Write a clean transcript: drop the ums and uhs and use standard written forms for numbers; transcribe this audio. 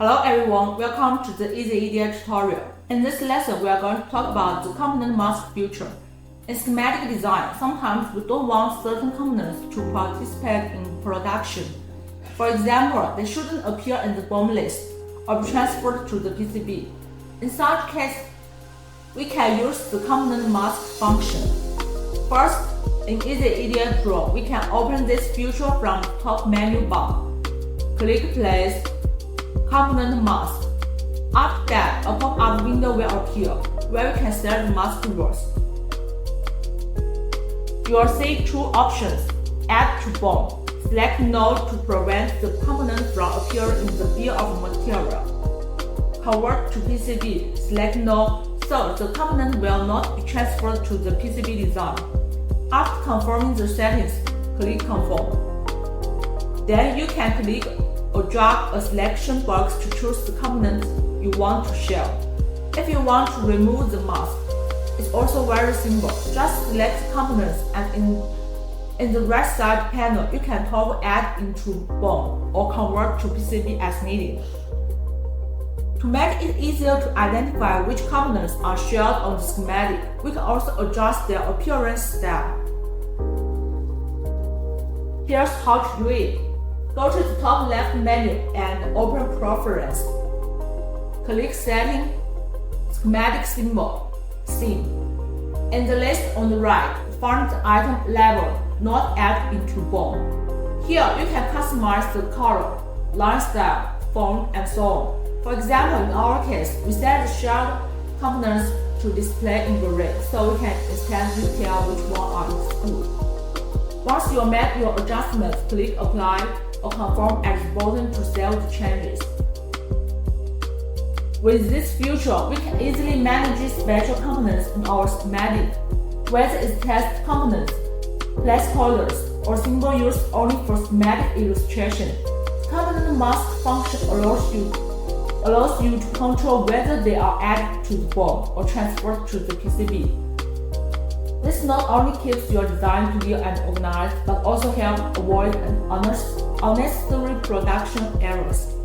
Hello everyone, welcome to the EasyEDA tutorial. In this lesson, we are going to talk about the component mask feature. In schematic design, sometimes we don't want certain components to participate in production. For example, they shouldn't appear in the BOM list or be transferred to the PCB. In such case, we can use the component mask function. First, in EasyEDA Pro, we can open this feature from the top menu bar. Click Place Component Mask. After that, a pop-up window will appear, where you can set the mask rules. You will see two options: Add to BOM. Select No to prevent the component from appearing in the bill of material. Convert to PCB. Select No, so the component will not be transferred to the PCB design. After confirming the settings, click Confirm. Then you can click or drag a selection box to choose the component you want to show. If you want to remove the mask, it's also very simple. Just select the components and in the right side panel, you can toggle Add into BOM or convert to PCB as needed. To make it easier to identify which components are shared on the schematic, we can also adjust their appearance style. Here's how to do it. Go to the top left menu and open Preference. Click Setting, Schematic Symbol, Theme. In the list on the right, find the item label Not Add into BOM. Here you can customize the color, line style, font, and so on. For example, in our case, we set the shared components to display in gray, so we can instantly tell which one are excluded. Once you made your adjustments, click Apply or Confirm at the bottom to save the changes. With this feature, we can easily manage special components in our schematic, whether it's test components, placeholders, or symbol used only for schematic illustration. Component mask function allows you to control whether they are added to the BOM or transferred to the PCB. This not only keeps your design clear and organized, but also helps avoid unnecessary production errors.